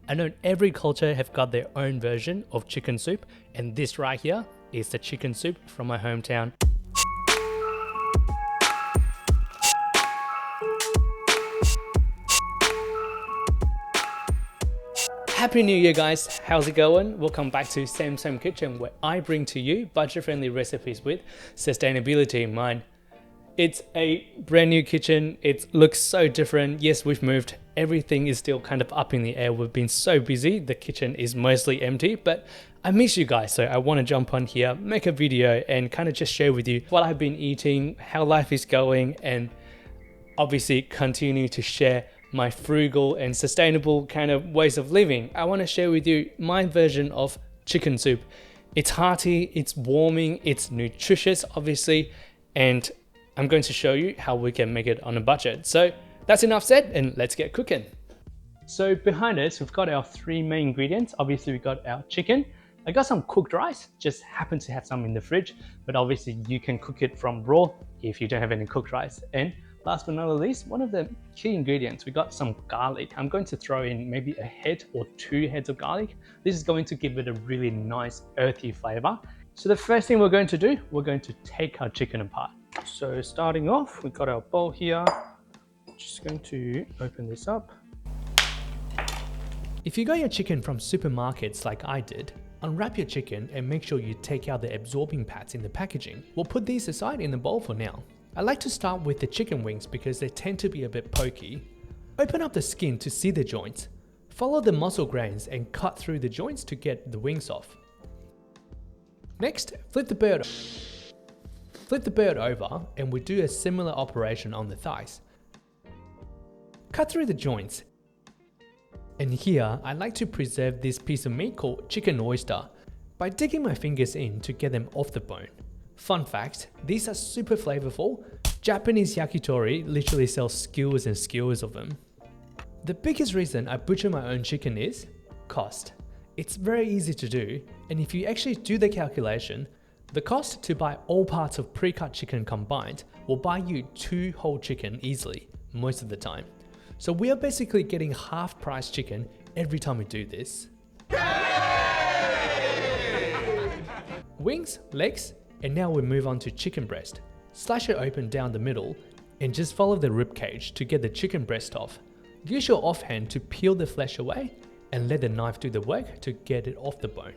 I know every culture have got their own version of chicken soup, and this right here is the chicken soup from my hometown. Happy New Year guys, how's it going? Welcome back to Sam Kitchen, where I bring to you budget-friendly recipes with sustainability in mind. It's a brand new kitchen, it looks so different. Yes, we've moved, everything is still kind of up in the air. We've been so busy, the kitchen is mostly empty, but I miss you guys, so I want to jump on here, make a video and kind of just share with you what I've been eating, how life is going, and obviously continue to share my frugal and sustainable kind of ways of living. I want to share with you my version of chicken soup. It's hearty, it's warming, it's nutritious obviously, and I'm going to show you how we can make it on a budget. So that's enough said, and let's get cooking. So behind us, we've got our three main ingredients. Obviously we got our chicken. I got some cooked rice, just happen to have some in the fridge, but obviously you can cook it from raw if you don't have any cooked rice. And last but not least, one of the key ingredients, we got some garlic. I'm going to throw in maybe a head or 2 heads of garlic. This is going to give it a really nice earthy flavor. So the first thing we're going to do, we're going to take our chicken apart. So starting off, we've got our bowl here. Just going to open this up. If you got your chicken from supermarkets like I did, unwrap your chicken and make sure you take out the absorbing pads in the packaging. We'll put these aside in the bowl for now. I like to start with the chicken wings because they tend to be a bit pokey. Open up the skin to see the joints. Follow the muscle grains and cut through the joints to get the wings off. Next, flip the bird over and we do a similar operation on the thighs. Cut through the joints. And here, I like to preserve this piece of meat called chicken oyster by digging my fingers in to get them off the bone. Fun fact, these are super flavorful. Japanese yakitori literally sells skewers and skewers of them. The biggest reason I butcher my own chicken is cost. It's very easy to do, and if you actually do the calculation, the cost to buy all parts of pre-cut chicken combined will buy you 2 whole chicken easily, most of the time. So we are basically getting half price chicken every time we do this. Wings, legs, and now we move on to chicken breast. Slash it open down the middle and just follow the rib cage to get the chicken breast off. Use your offhand to peel the flesh away and let the knife do the work to get it off the bone.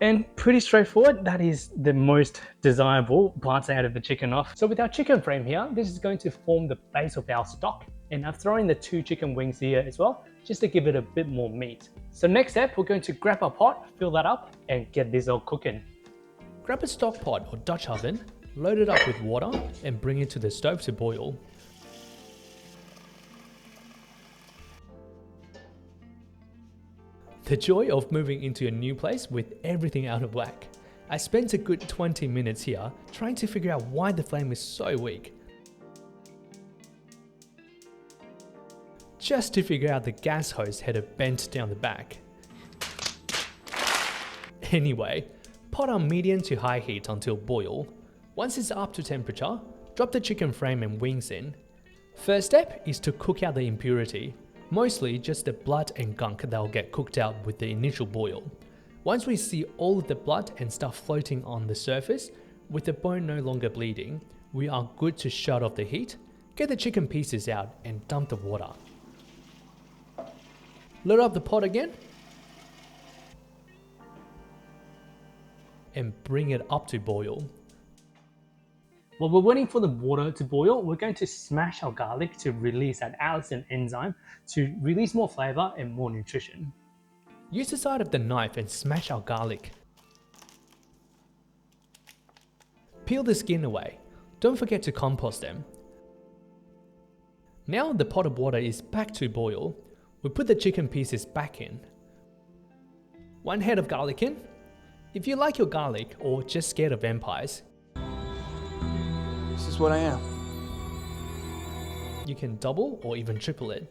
And pretty straightforward, that is the most desirable parts out of the chicken off. So with our chicken frame here, this is going to form the base of our stock. And I've thrown in the 2 chicken wings here as well, just to give it a bit more meat. So next step, we're going to grab a pot, fill that up, and get this all cooking. Grab a stock pot or Dutch oven, load it up with water, and bring it to the stove to boil. The joy of moving into a new place with everything out of whack. I spent a good 20 minutes here trying to figure out why the flame is so weak. Just to figure out the gas hose had a bent down the back. Anyway, pot on medium to high heat until boil. Once it's up to temperature, drop the chicken frame and wings in. First step is to cook out the impurity. Mostly just the blood and gunk that will get cooked out with the initial boil. Once we see all of the blood and stuff floating on the surface, with the bone no longer bleeding, we are good to shut off the heat, get the chicken pieces out and dump the water. Load up the pot again and bring it up to boil. While we're waiting for the water to boil, we're going to smash our garlic to release that allicin enzyme to release more flavor and more nutrition. Use the side of the knife and smash our garlic. Peel the skin away. Don't forget to compost them. Now the pot of water is back to boil. We put the chicken pieces back in. 1 head of garlic in. If you like your garlic or just scared of vampires, this is what I am. You can double or even triple it.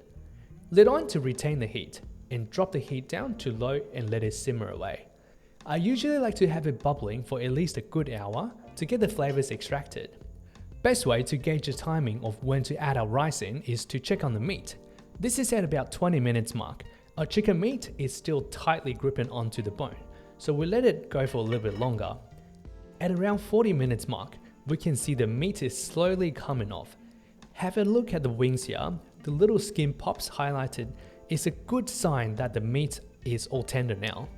Lid on to retain the heat and drop the heat down to low and let it simmer away. I usually like to have it bubbling for at least a good hour to get the flavors extracted. Best way to gauge the timing of when to add our rice in is to check on the meat. This is at about 20 minutes mark. Our chicken meat is still tightly gripping onto the bone, so we let it go for a little bit longer. At around 40 minutes mark, we can see the meat is slowly coming off. Have a look at the wings here. The little skin pops highlighted is a good sign that the meat is all tender now.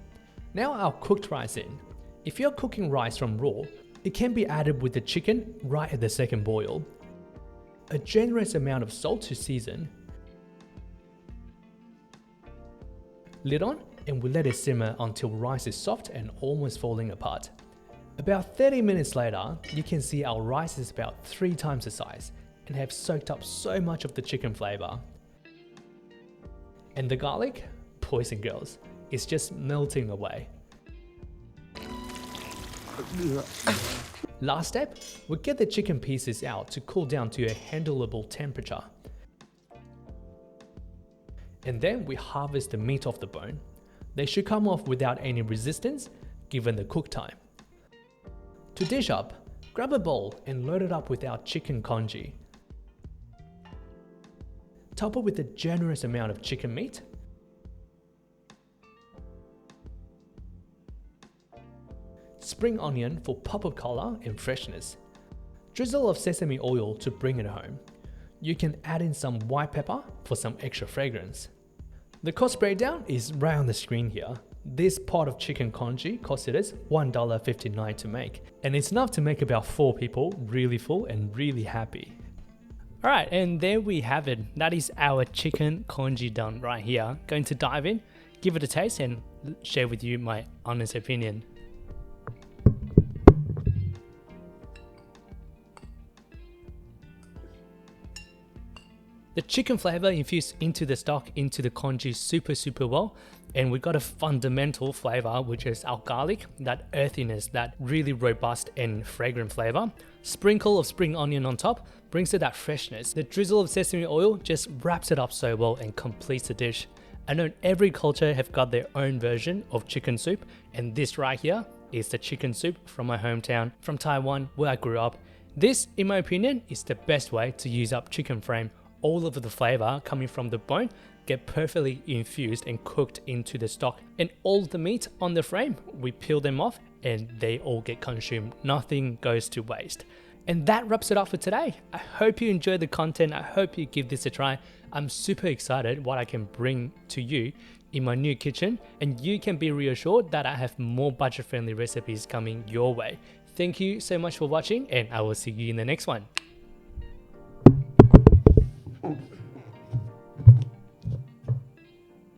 Now our cooked rice in. If you're cooking rice from raw, it can be added with the chicken right at the second boil. A generous amount of salt to season. Lid on, and we let it simmer until rice is soft and almost falling apart. About 30 minutes later, you can see our rice is about 3 times the size and have soaked up so much of the chicken flavor. And the garlic, boys and girls, is just melting away. Last step, we get the chicken pieces out to cool down to a handleable temperature. And then we harvest the meat off the bone. They should come off without any resistance given the cook time. To dish up, grab a bowl and load it up with our chicken congee. Top it with a generous amount of chicken meat. Spring onion for pop of color and freshness. Drizzle of sesame oil to bring it home. You can add in some white pepper for some extra fragrance. The cost breakdown is right on the screen here. This pot of chicken congee costed us $1.59 to make, and it's enough to make about 4 people really full and really happy. Alright, and there we have it. That is our chicken congee done right here. Going to dive in, give it a taste, and share with you my honest opinion. The chicken flavor infused into the stock, into the congee super well. And we got a fundamental flavor, which is our garlic, that earthiness, that really robust and fragrant flavor. Sprinkle of spring onion on top brings it that freshness. The drizzle of sesame oil just wraps it up so well and completes the dish. I know every culture have got their own version of chicken soup, and this right here is the chicken soup from my hometown, from Taiwan, where I grew up. This, in my opinion, is the best way to use up chicken frame. All of the flavor coming from the bone get perfectly infused and cooked into the stock, and all the meat on the frame, we peel them off and they all get consumed. Nothing goes to waste. And that wraps it up for today. I hope you enjoyed the content. I hope you give this a try. I'm super excited what I can bring to you in my new kitchen, and you can be reassured that I have more budget-friendly recipes coming your way. Thank you so much for watching, and I will see you in the next one.